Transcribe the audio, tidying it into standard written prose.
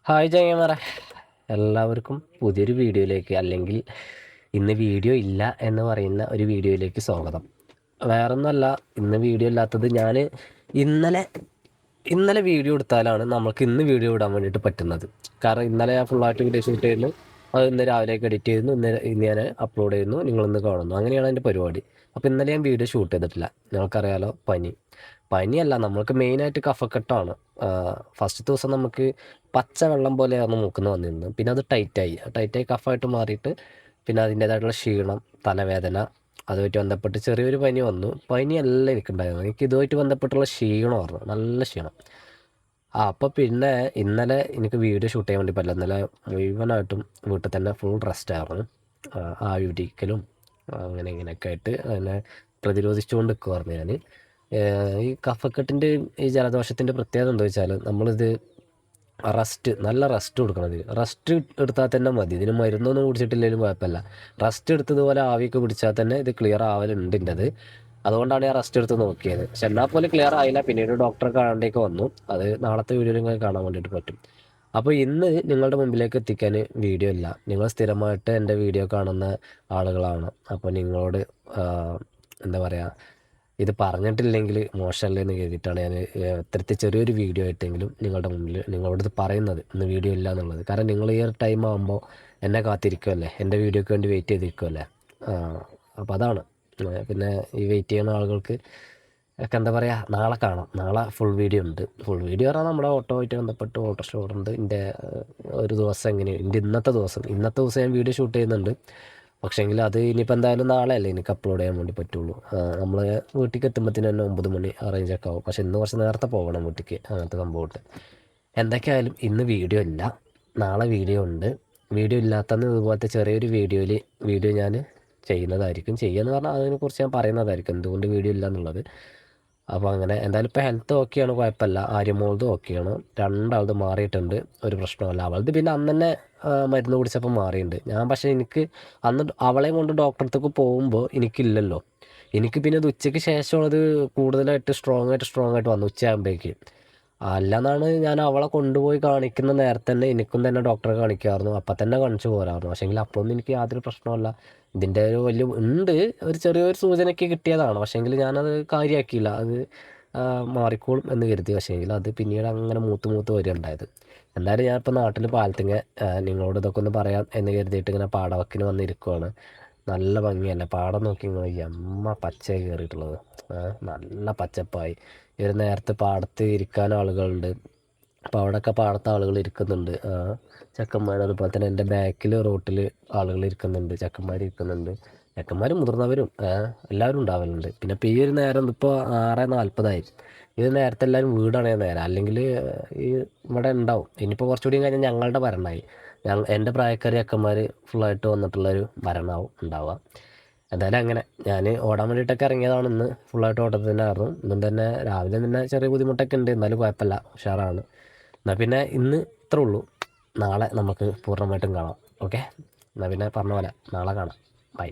Hi ചങ്ങന്മാരെ, എല്ലാവർക്കും പുതിയൊരു വീഡിയോയിലേക്ക്, അല്ലെങ്കിൽ ഇന്ന് വീഡിയോ ഇല്ല എന്ന് പറയുന്ന ഒരു വീഡിയോയിലേക്ക് സ്വാഗതം. വേറൊന്നുമല്ല, ഇന്ന് വീഡിയോ ഇല്ലാത്തത് ഞാൻ ഇന്നലെ ഇന്നലെ വീഡിയോ എടുത്താലാണ് നമുക്ക് ഇന്ന് വീഡിയോ ഇടാൻ വേണ്ടിയിട്ട് പറ്റുന്നത്. കാരണം ഇന്നലെ ഞാൻ ഫുള്ളായിട്ട് വീഡിയോ ഷൂട്ട് ചെയ്യുന്നു, അത് ഇന്ന് രാവിലേക്ക് എഡിറ്റ് ചെയ്യുന്നു, ഇന്ന് ഞാൻ അപ്ലോഡ് ചെയ്യുന്നു, നിങ്ങളിന്ന് കാണുന്നു. അങ്ങനെയാണ് എൻ്റെ പരിപാടി. അപ്പോൾ ഇന്നലെ ഞാൻ വീഡിയോ ഷൂട്ട് ചെയ്തിട്ടില്ല. ഞങ്ങൾക്കറിയാലോ, പനിയല്ല, നമ്മൾക്ക് മെയിനായിട്ട് കഫക്കെട്ടാണ്. ഫസ്റ്റ് ദിവസം നമുക്ക് പച്ച വെള്ളം പോലെയായിരുന്നു മൂക്കുന്ന വന്നിരുന്നത്. പിന്നെ അത് ടൈറ്റായി കഫമായിട്ട് മാറിയിട്ട് പിന്നെ അതിൻ്റേതായിട്ടുള്ള ക്ഷീണം, തലവേദന, അതുമായിട്ട് ബന്ധപ്പെട്ട് ചെറിയൊരു പനി വന്നു. പനിയല്ല എനിക്കുണ്ടായിരുന്നു, എനിക്ക് ഇതുമായിട്ട് ബന്ധപ്പെട്ടുള്ള ക്ഷീണമായിരുന്നു, നല്ല ക്ഷീണം. അപ്പോൾ പിന്നെ ഇന്നലെ എനിക്ക് വീഡിയോ ഷൂട്ട് ചെയ്യാൻ വേണ്ടി പറ്റില്ല. ഇന്നലെ മുഴുവനായിട്ടും വീട്ടിൽ തന്നെ ഫുൾ റെസ്റ്റായിരുന്നു. ആവി പിടിക്കലും അങ്ങനെ ഇങ്ങനെയൊക്കെ ആയിട്ട് അതിനെ പ്രതിരോധിച്ചുകൊണ്ട് നിൽക്കുമായിരുന്നു ഞാൻ. ഈ കഫക്കെട്ടിൻ്റെയും ഈ ജലദോഷത്തിൻ്റെ പ്രത്യേകത എന്താ വെച്ചാൽ, നമ്മളിത് നല്ല റെസ്റ്റ് കൊടുക്കണം. റെസ്റ്റ് എടുത്താൽ തന്നെ മതി, ഇതിന് മരുന്നൊന്നും കുടിച്ചിട്ടില്ലെങ്കിലും കുഴപ്പമില്ല. റെസ്റ്റ് എടുത്തതുപോലെ ആവിയൊക്കെ പിടിച്ചാൽ തന്നെ ഇത് ക്ലിയർ ആവലുണ്ട് എൻ്റെത്. അതുകൊണ്ടാണ് ഞാൻ റെസ്റ്റ് എടുത്ത് നോക്കിയത്. പക്ഷെ എന്നാൽ പോലും ക്ലിയർ ആയില്ല. പിന്നീട് ഡോക്ടറെ കാണേണ്ടേക്ക് വന്നു. അത് നാളത്തെ വീഡിയോയിൽ നിങ്ങൾക്ക് കാണാൻ വേണ്ടിയിട്ട് പറ്റും. അപ്പോൾ ഇന്ന് നിങ്ങളുടെ മുമ്പിലേക്ക് എത്തിക്കാൻ വീഡിയോ ഇല്ല. നിങ്ങൾ സ്ഥിരമായിട്ട് എൻ്റെ വീഡിയോ കാണുന്ന ആളുകളാണ്. അപ്പോൾ നിങ്ങളോട് എന്താ പറയുക, ഇത് പറഞ്ഞിട്ടില്ലെങ്കിൽ മോശമല്ലേ എന്ന് കരുതിയിട്ടാണ് ഞാൻ ഇത്തരത്തിൽ ചെറിയൊരു വീഡിയോ ആയിട്ടെങ്കിലും നിങ്ങളുടെ മുമ്പിൽ നിങ്ങളോട് ഇത് പറയുന്നത്, ഇന്ന് വീഡിയോ ഇല്ല എന്നുള്ളത്. കാരണം നിങ്ങൾ ഈ ഒരു ടൈം ആകുമ്പോൾ എന്നെ കാത്തിരിക്കുമല്ലേ, എൻ്റെ വീഡിയോയ്ക്ക് വേണ്ടി വെയിറ്റ് ചെയ്തിരിക്കുമല്ലേ. അപ്പോൾ അതാണ്. പിന്നെ ഈ വെയിറ്റ് ചെയ്യുന്ന ആളുകൾക്ക് ഒക്കെ എന്താ പറയുക, നാളെ കാണാം. നാളെ ഫുൾ വീഡിയോ ഉണ്ട്. ഫുൾ വീഡിയോ പറഞ്ഞാൽ നമ്മുടെ ഓട്ടോമായിട്ട് ബന്ധപ്പെട്ട് ഓട്ടോ ഷോറുണ്ട്. എൻ്റെ ഒരു ദിവസം എങ്ങനെയാണ്, എൻ്റെ ഇന്നത്തെ ദിവസം ഞാൻ വീഡിയോ ഷൂട്ട് ചെയ്യുന്നുണ്ട്. പക്ഷേങ്കിൽ അത് ഇനിയിപ്പോൾ എന്തായാലും നാളെ അല്ലേ എനിക്ക് അപ്ലോഡ് ചെയ്യാൻ വേണ്ടി പറ്റുള്ളൂ. നമ്മൾ വീട്ടിലേക്ക് എത്തുമ്പോഴത്തേന് തന്നെ 9 മണി ആ റേഞ്ചൊക്കെ ആവും. പക്ഷേ ഇന്ന് കുറച്ച് നേരത്തെ പോകണം വീട്ടിലേക്ക്, അങ്ങനത്തെ സംഭവമുണ്ട്. എന്തൊക്കെയായാലും ഇന്ന് വീഡിയോ ഇല്ല, നാളെ വീഡിയോ ഉണ്ട്. വീഡിയോ ഇല്ലാത്തന്ന് ഇതുപോലത്തെ ചെറിയൊരു വീഡിയോ ഞാൻ ചെയ്യുന്നതായിരിക്കും. ചെയ്യുകയെന്ന് പറഞ്ഞാൽ അതിനെക്കുറിച്ച് ഞാൻ പറയുന്നതായിരിക്കും, എന്തുകൊണ്ട് വീഡിയോ ഇല്ല എന്നുള്ളത്. അപ്പോൾ അങ്ങനെ എന്തായാലും ഇപ്പോൾ ഹെൽത്ത് ഓക്കെയാണ്, കുഴപ്പമില്ല. ആര്യമോളതും ഓക്കെയാണ്, രണ്ടാളത് മാറിയിട്ടുണ്ട്, ഒരു പ്രശ്നമല്ല. അവളത് പിന്നെ അന്ന് തന്നെ മരുന്ന് കുടിച്ചപ്പോൾ മാറിയിട്ടുണ്ട്. ഞാൻ പക്ഷേ എനിക്ക് അന്ന് അവളെയും കൊണ്ട് ഡോക്ടറെ അടുത്തേക്ക് പോകുമ്പോൾ എനിക്കില്ലല്ലോ. എനിക്ക് പിന്നെ അത് ഉച്ചയ്ക്ക് ശേഷമുള്ളത് കൂടുതലായിട്ട് സ്ട്രോങ് ആയിട്ട് വന്നു, ഉച്ചയാകുമ്പോഴേക്ക്. അല്ലെന്നാണ് ഞാൻ അവളെ കൊണ്ടുപോയി കാണിക്കുന്ന നേരത്തെ തന്നെ എനിക്കും തന്നെ ഡോക്ടറെ കാണിക്കാമായിരുന്നു, അപ്പം തന്നെ കാണിച്ചു പോരായിരുന്നു. പക്ഷേങ്കിൽ അപ്പോഴൊന്നും എനിക്ക് യാതൊരു പ്രശ്നമല്ല. ഇതിൻ്റെ ഒരു വലിയ ഉണ്ട്, ഒരു ചെറിയൊരു സൂചനയ്ക്ക് കിട്ടിയതാണ്. പക്ഷേങ്കിൽ ഞാനത് കാര്യമാക്കിയില്ല. അത് മാറിക്കോളും എന്ന് കരുതി. പക്ഷേങ്കിൽ അത് പിന്നീട് അങ്ങനെ മൂത്ത് വരികയുണ്ടായത്. എന്തായാലും ഞാനിപ്പോൾ നാട്ടിൽ പാലത്തിങ്ങ നിങ്ങളോട് ഇതൊക്കെ ഒന്ന് പറയാം എന്ന് കരുതിയിട്ട് ഇങ്ങനെ പാടവക്കിന് വന്നിരിക്കുവാണ്. നല്ല ഭംഗിയല്ലേ പാടം നോക്കി, ഇങ്ങനെ എമ്മ പച്ചയായി കയറിയിട്ടുള്ളത്. നല്ല പച്ചപ്പായി. ഈ ഒരു നേരത്തെ പാടത്ത് ഇരിക്കാൻ ആളുകളുണ്ട്. അപ്പോൾ അവിടെയൊക്കെ പാടത്ത് ആളുകൾ ഇരിക്കുന്നുണ്ട്, ചെക്കന്മാർ. അതുപോലെ തന്നെ എൻ്റെ ബാക്കിൽ റോട്ടിൽ ആളുകൾ ഇരിക്കുന്നുണ്ട്, ചെക്കന്മാർ ഇരിക്കുന്നുണ്ട്. ചെക്കന്മാരും മുതിർന്നവരും എല്ലാവരും ഉണ്ടാവലുണ്ട്. പിന്നെ ഇപ്പോൾ ഈ ഒരു നേരം ഇപ്പോൾ 6:40 ഇത് നേരത്തെ എല്ലാവരും വീടാണ് നേരം. അല്ലെങ്കിൽ ഈ ഇവിടെ ഉണ്ടാവും. ഇനിയിപ്പോൾ കുറച്ചുകൂടി കഴിഞ്ഞാൽ ഞങ്ങളുടെ ഭരണമായി, എൻ്റെ പ്രായക്കാരി ചെക്കന്മാർ ഫുള്ളായിട്ട് വന്നിട്ടുള്ളൊരു ഭരണമാവും ഉണ്ടാവുക. എന്തായാലും അങ്ങനെ ഞാൻ ഓടാൻ വേണ്ടിയിട്ടൊക്കെ ഇറങ്ങിയതാണ്. ഇന്ന് ഫുള്ളായിട്ട് ഓട്ടത്തിൽ തന്നെ ആയിരുന്നു. ഇന്നും തന്നെ രാവിലെ തന്നെ ചെറിയ ബുദ്ധിമുട്ടൊക്കെ ഉണ്ട്, എന്നാലും കുഴപ്പമില്ല, ഉഷാറാണ്. എന്നാൽ പിന്നെ ഇന്ന് ഇത്രേ ഉള്ളൂ. നാളെ നമുക്ക് പൂർണ്ണമായിട്ടും കാണാം. ഓക്കെ, എന്നാൽ പിന്നെ പറഞ്ഞ പോലെ നാളെ കാണാം. ബൈ.